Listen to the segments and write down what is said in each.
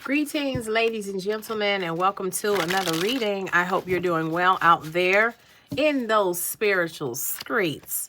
Greetings, ladies and gentlemen, and welcome to another reading. I hope you're doing well out there in those spiritual streets.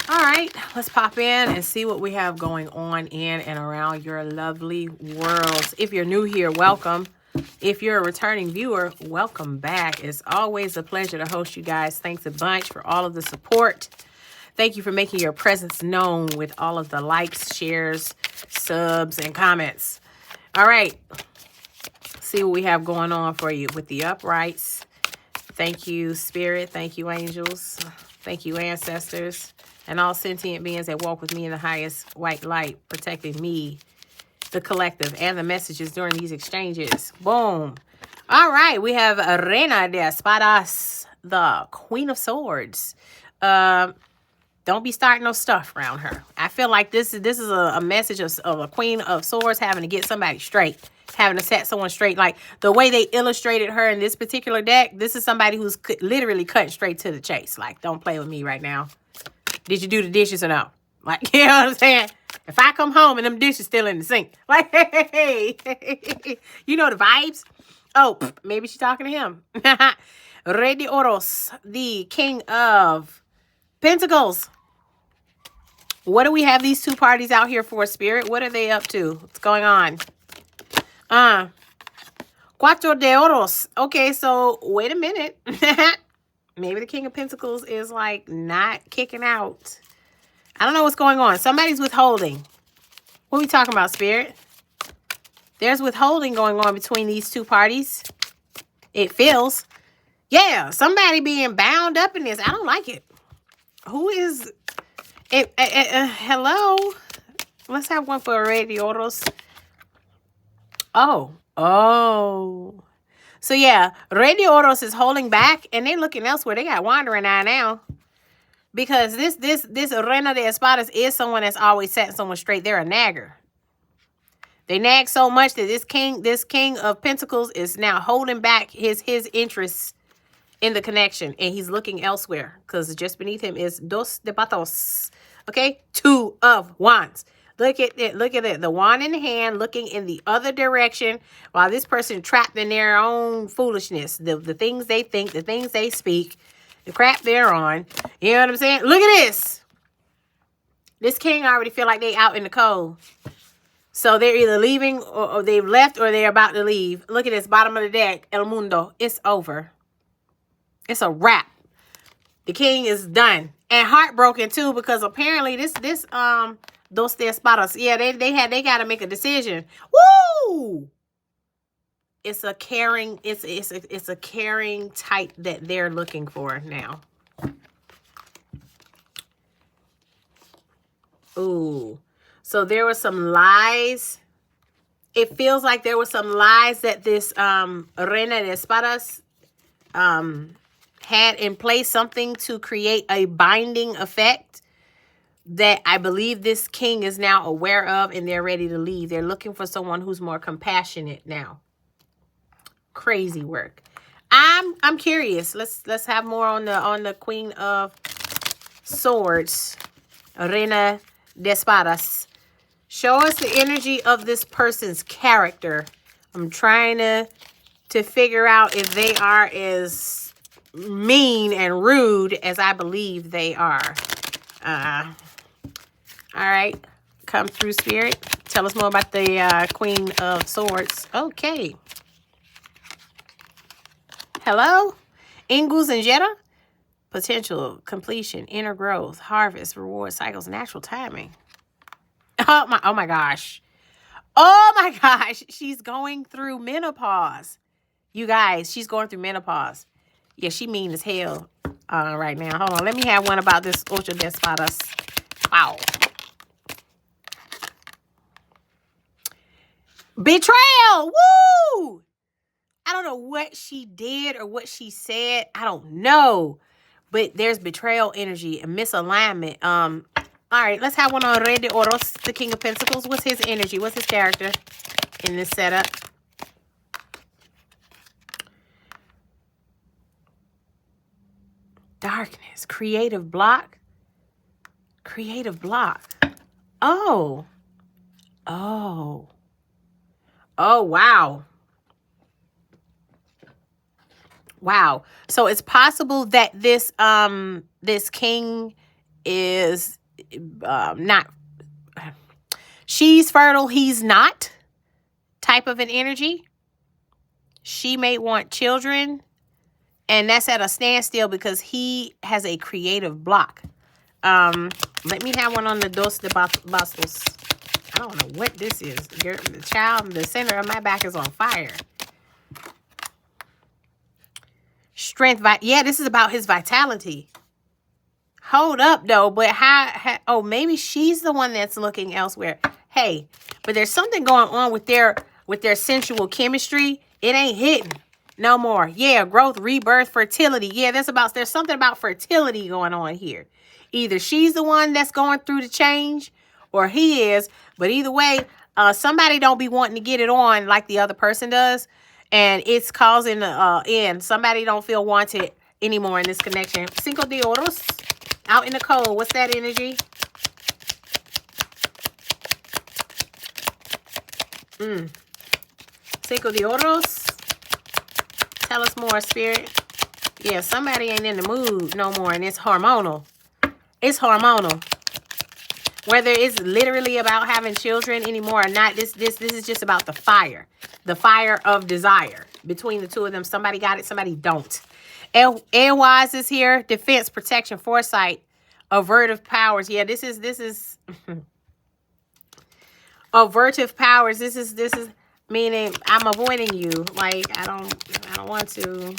All right, let's pop in and see what we have going on in and around your lovely worlds. If you're new here, welcome. If you're a returning viewer, welcome back. It's always a pleasure to host you guys. Thanks a bunch for all of the support. Thank you for making your presence known with all of the likes, shares, subs, and comments. All right. See what we have going on for you with the uprights. Thank you, Spirit. Thank you, angels. Thank you, ancestors. And all sentient beings that walk with me in the highest white light, protecting me, the collective, and the messages during these exchanges. Boom. All right. We have Reina de Espadas, the Queen of Swords. Don't be starting no stuff around her. I feel like this is a message of a Queen of Swords having to get somebody straight, having to set someone straight. Like the way they illustrated her in this particular deck, this is somebody who's literally cutting straight to the chase. Like, don't play with me right now. Did you do the dishes or no? Like, you know what I'm saying? If I come home and them dishes still in the sink, like, hey, you know the vibes. Oh, maybe she's talking to him. Rey de Oros, the King of Pentacles. What do we have these two parties out here for, Spirit? What are they up to? What's going on? Cuatro de Oros. Okay, so wait a minute. Maybe the King of Pentacles is like not kicking out. I don't know what's going on. Somebody's withholding. What are we talking about, Spirit? There's withholding going on between these two parties. It feels. Yeah, somebody being bound up in this. I don't like it. Who is it? Hello? Let's have one for Rey de Oros. Oh. So yeah, Rey de Oros is holding back and they're looking elsewhere. They got wandering eye now. Because this Reina de Espadas is someone that's always setting someone straight. They're a nagger. They nag so much that this king of Pentacles is now holding back his interests in the connection, and he's looking elsewhere because just beneath him is dos de patos. Okay, two of wands. Look at it. Look at it. The wand in the hand, looking in the other direction, while this person trapped in their own foolishness. The things they think, the things they speak, the crap they're on. You know what I'm saying? Look at this. This king already feel like they out in the cold. So they're either leaving or they've left or they're about to leave. Look at this bottom of the deck. El Mundo. It's over. It's a wrap. The king is done. And heartbroken too, because apparently this Dos de Espadas, yeah, they gotta make a decision. Woo! It's a caring, it's a caring type that they're looking for now. Ooh. So there were some lies. It feels like there were some lies that this Reina de Espadas had in place, something to create a binding effect that I believe this king is now aware of, and they're ready to leave. They're looking for someone who's more compassionate now. Crazy work. I'm curious. Let's have more on the Queen of Swords, Reina de Espadas. Show us the energy of this person's character. I'm trying to figure out if they are as mean and rude as I believe they are. All right. Come through, Spirit. Tell us more about the Queen of Swords. Okay. Hello? Ingles and Jetta? Potential, completion, inner growth, harvest, reward, cycles, natural timing. Oh my gosh. Oh my gosh. She's going through menopause. You guys, she's going through menopause. Yeah, she mean as hell right now. Hold on. Let me have one about this Ocho de Espadas. Wow. Betrayal. Woo! I don't know what she did or what she said. I don't know. But there's betrayal energy and misalignment. All right, let's have one on Rey de Oros, the King of Pentacles. What's his energy? What's his character in this setup? Darkness, creative block. Creative block. Oh. Oh, wow. Wow. So it's possible that this king is not, she's fertile, he's not, type of an energy. She may want children, and that's at a standstill because he has a creative block. Let me have one on the Dos de Bastos. I don't know what this is. The child, the center of my back is on fire. Strength, yeah, this is about his vitality. Hold up, though, but how oh, maybe she's the one that's looking elsewhere. Hey, but there's something going on with their sensual chemistry. It ain't hitting no more. Yeah, growth, rebirth, fertility. Yeah, there's something about fertility going on here. Either she's the one that's going through the change, or he is. But either way, somebody don't be wanting to get it on like the other person does. And it's causing the end. Somebody don't feel wanted anymore in this connection. Cinco de Oros. Out in the cold. What's that energy? Cinco de Oros. Tell us more, Spirit. Yeah, somebody ain't in the mood no more. And it's hormonal. It's hormonal. Whether it's literally about having children anymore or not, this is just about the fire. The fire of desire between the two of them. Somebody got it, somebody don't. Airwise is here. Defense, protection, foresight, avertive powers. Yeah, this is avertive powers. This is meaning I'm avoiding you. Like I don't want to.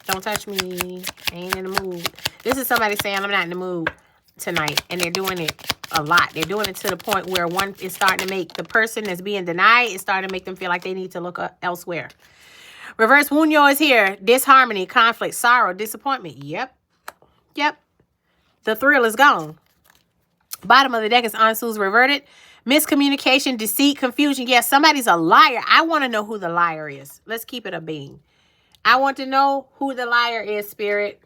Don't touch me. I ain't in the mood. This is somebody saying I'm not in the mood tonight, and they're doing it a lot. They're doing it to the point where one is starting to make the person that's being denied is starting to make them feel like they need to look elsewhere. Reverse Wunyo is here. Disharmony, conflict, sorrow, disappointment. Yep. The thrill is gone. Bottom of the deck is Ansu's reverted. Miscommunication, deceit, confusion. Yes, somebody's a liar. I want to know who the liar is. Let's keep it a being. I want to know who the liar is, Spirit.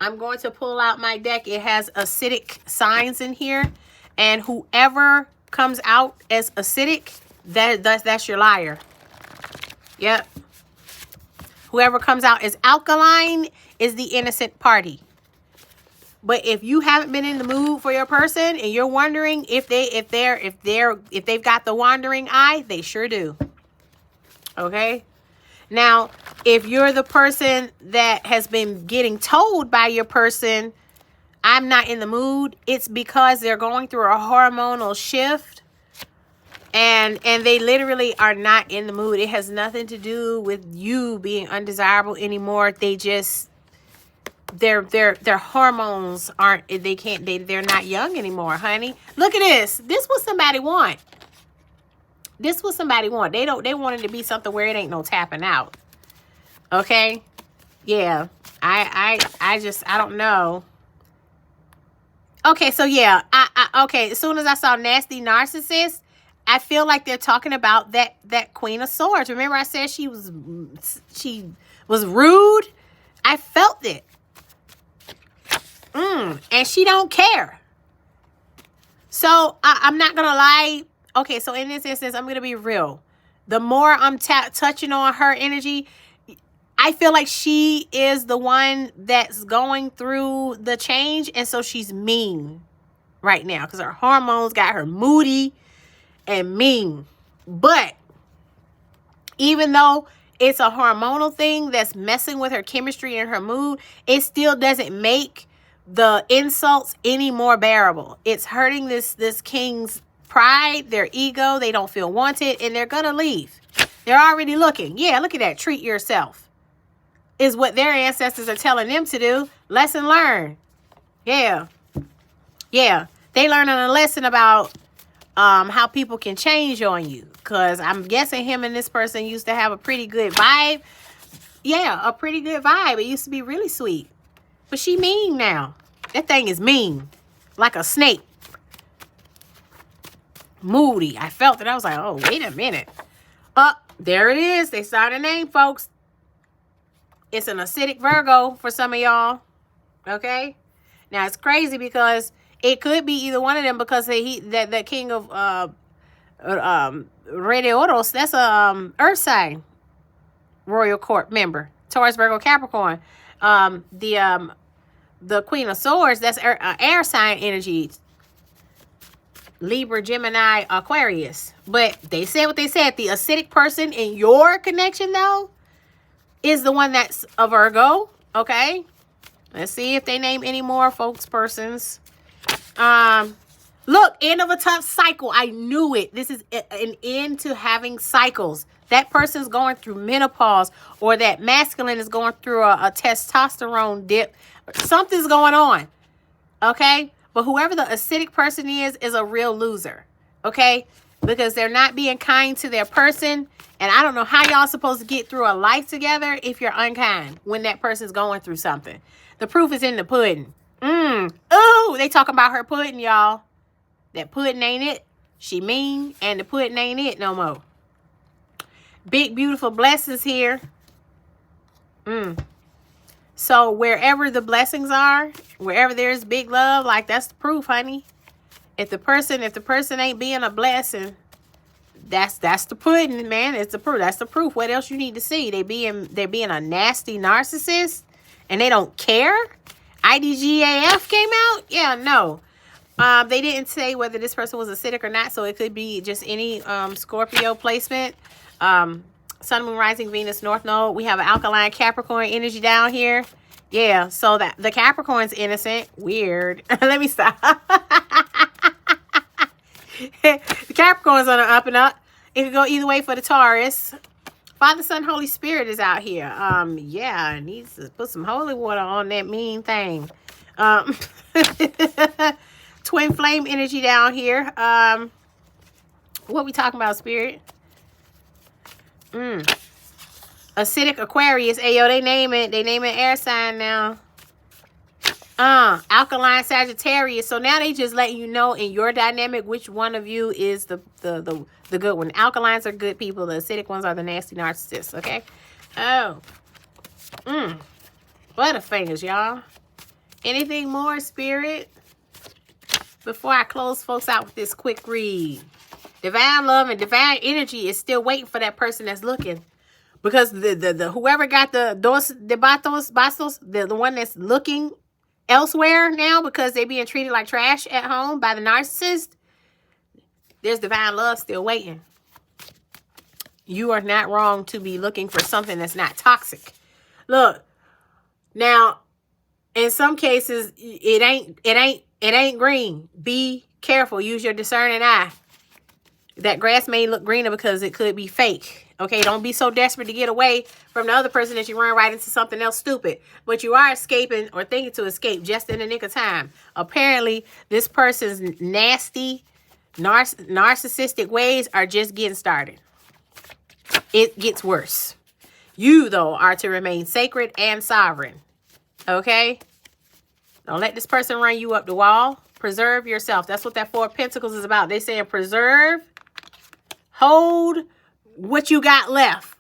I'm going to pull out my deck. It has acidic signs in here. And whoever comes out as acidic, that's your liar. Yep. Whoever comes out as alkaline is the innocent party. But if you haven't been in the mood for your person and you're wondering if they've got the wandering eye, they sure do. Okay? Now, if you're the person that has been getting told by your person, I'm not in the mood, it's because they're going through a hormonal shift and they literally are not in the mood. It has nothing to do with you being undesirable anymore. They just their hormones they're not young anymore, honey. Look at this. This what somebody want. This was somebody want. They wanted to be something where it ain't no tapping out. Okay? Yeah. I don't know. Okay, so yeah. Okay, as soon as I saw nasty narcissist, I feel like they're talking about that Queen of Swords. Remember I said she was rude? I felt it. And she don't care. So I'm not gonna lie. Okay, so in this instance, I'm going to be real. The more I'm touching on her energy, I feel like she is the one that's going through the change. And so she's mean right now because her hormones got her moody and mean. But even though it's a hormonal thing that's messing with her chemistry and her mood, it still doesn't make the insults any more bearable. It's hurting this king's pride, their ego. They don't feel wanted, and they're gonna leave. They're already looking. Yeah, look at that. Treat yourself is what their ancestors are telling them to do. Lesson learned. Yeah. They learning a lesson about how people can change on you, because I'm guessing him and this person used to have a pretty good vibe. Yeah, a pretty good vibe. It used to be really sweet, but she mean now. That thing is mean, like a snake. Moody. I felt it. I was like, oh, wait a minute. There it is. They saw the name, folks. It's an acidic Virgo for some of y'all. Okay? Now, it's crazy because it could be either one of them, because the king of Oros, that's a Earth sign royal court member. Taurus, Virgo, Capricorn. The Queen of Swords, that's air sign energy. Libra, Gemini, Aquarius. But they said what they said. The acidic person in your connection, though, is the one that's a Virgo. Okay. Let's see if they name any more folks, persons. Look, end of a tough cycle. I knew it. This is an end to having cycles. That person's going through menopause, or that masculine is going through a testosterone dip. Something's going on. Okay. But whoever the acidic person is a real loser. Okay. Because they're not being kind to their person. And I don't know how y'all supposed to get through a life together if you're unkind when that person's going through something. The proof is in the pudding. Ooh, they talking about her pudding, y'all. That pudding ain't it. She mean, and the pudding ain't it no more. Big, beautiful blessings here. So wherever the blessings are, wherever there's big love, like that's the proof, honey. If the person ain't being a blessing, that's the pudding, man. It's the proof. That's the proof. What else you need to see? They're being a nasty narcissist, and they don't care. IDGAF came out? Yeah, no. They didn't say whether this person was acidic or not, so it could be just any Scorpio placement. Sun, Moon, Rising, Venus, North Node. We have an alkaline Capricorn energy down here. Yeah, so that the Capricorn's innocent. Weird. Let me stop. The Capricorn's on the up and up. It could go either way for the Taurus. Father, Son, Holy Spirit is out here. Yeah, it needs to put some holy water on that mean thing. Twin flame energy down here. What we talking about, Spirit? Acidic Aquarius. Ayo, they name it air sign now. Alkaline Sagittarius. So now they just letting you know in your dynamic which one of you is the good one. Alkalines are good people. The acidic ones are the nasty narcissists. Okay. Oh. Butterfingers, y'all. Anything more, Spirit? Before I close folks out with this quick read. Divine love and divine energy is still waiting for that person that's looking. Because the whoever got the dos de bastos, the one that's looking elsewhere now because they're being treated like trash at home by the narcissist, there's divine love still waiting. You are not wrong to be looking for something that's not toxic. Look, now, in some cases, it ain't green. Be careful. Use your discerning eye. That grass may look greener because it could be fake. Okay, don't be so desperate to get away from the other person that you run right into something else stupid. But you are escaping or thinking to escape just in the nick of time. Apparently, this person's nasty, narcissistic ways are just getting started. It gets worse. You, though, are to remain sacred and sovereign. Okay? Don't let this person run you up the wall. Preserve yourself. That's what that Four of Pentacles is about. They saying preserve. Hold what you got left.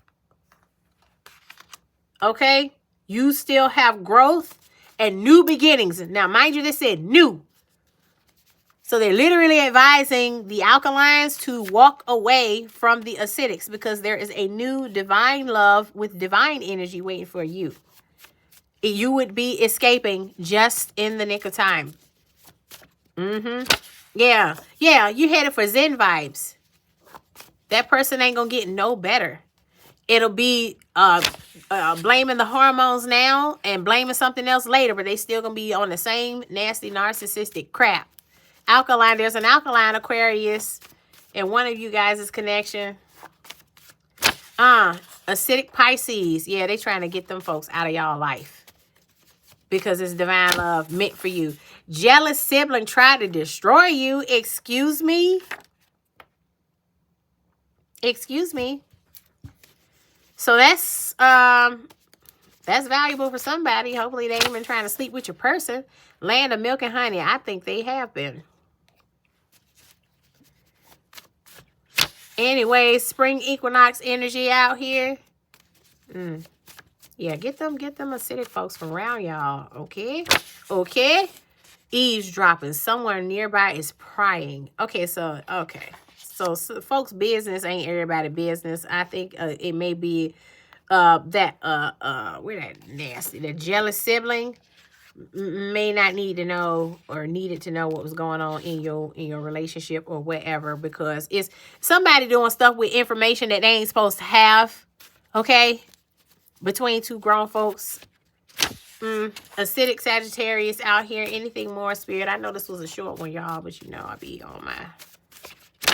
Okay? You still have growth and new beginnings. Now, mind you, they said new. So they're literally advising the alkalines to walk away from the acidics because there is a new divine love with divine energy waiting for you. You would be escaping just in the nick of time. Yeah, you headed for Zen vibes. That person ain't gonna get no better. It'll be blaming the hormones now and blaming something else later, but they still gonna be on the same nasty narcissistic crap. Alkaline, there's an alkaline Aquarius in one of you guys' connection. Acidic Pisces. Yeah, they trying to get them folks out of y'all life because it's divine love meant for you. Jealous sibling tried to destroy you. Excuse me? Excuse me. So that's valuable for somebody. Hopefully they ain't been trying to sleep with your person. Land of milk and honey. I think they have been. Anyway, spring equinox energy out here. Yeah, get them acidic folks from around y'all. Okay? Okay? Eavesdropping. Someone nearby is prying. Okay, so So folks' business ain't everybody's business. I think it may be where that nasty, the jealous sibling may not need to know or needed to know what was going on in your relationship or whatever, because it's somebody doing stuff with information that they ain't supposed to have. Okay, between two grown folks. Acidic Sagittarius out here. Anything more, Spirit? I know this was a short one, y'all, but you know I'll be on my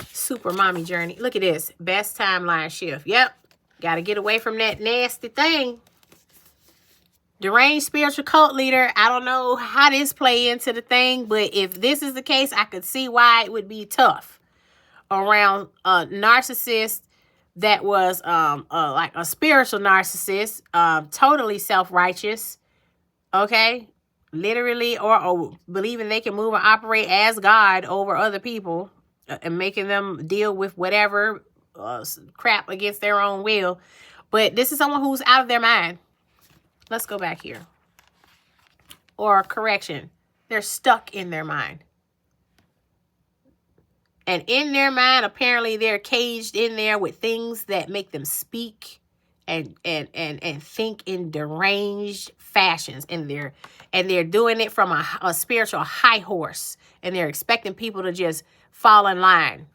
super mommy journey. Look at this. Best timeline shift. Yep. Got to get away from that nasty thing. Deranged spiritual cult leader. I don't know how this play into the thing, but if this is the case, I could see why it would be tough around a narcissist that was like a spiritual narcissist, totally self-righteous. Okay, literally, or believing they can move and operate as God over other people and making them deal with whatever crap against their own will. But this is someone who's out of their mind. Let's go back here. Or correction, they're stuck in their mind. And in their mind, apparently they're caged in there with things that make them speak and think in deranged fashions, and they're doing it from a spiritual high horse, and they're expecting people to just fall in line.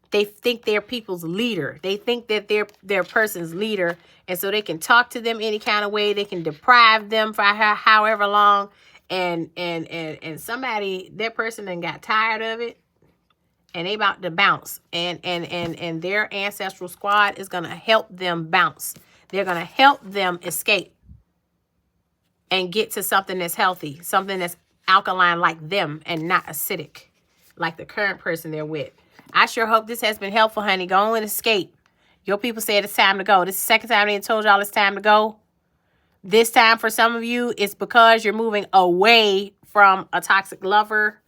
They think they're people's leader. They think that they're person's leader, and so they can talk to them any kind of way. They can deprive them for however long, and somebody, that person then got tired of it. And they about to bounce. And their ancestral squad is going to help them bounce. They're going to help them escape and get to something that's healthy, something that's alkaline like them and not acidic like the current person they're with. I sure hope this has been helpful, honey. Go and escape. Your people said it's time to go. This is the second time they told y'all it's time to go. This time for some of you, it's because you're moving away from a toxic lover.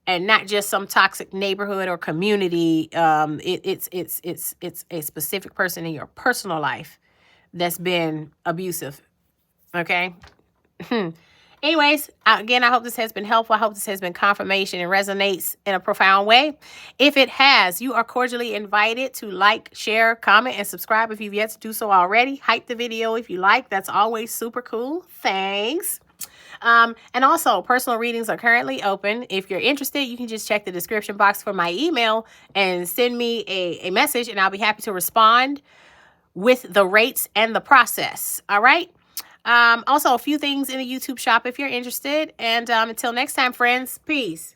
And not just some toxic neighborhood or community. It's a specific person in your personal life that's been abusive. Okay. Anyways, again, I hope this has been helpful. I hope this has been confirmation and resonates in a profound way. If it has, you are cordially invited to like, share, comment, and subscribe if you've yet to do so already. Hype the video if you like. That's always super cool. Thanks. And also, personal readings are currently open. If you're interested, you can just check the description box for my email and send me a message, and I'll be happy to respond with the rates and the process. All right. Also, a few things in the YouTube shop if you're interested. And until next time, friends, peace.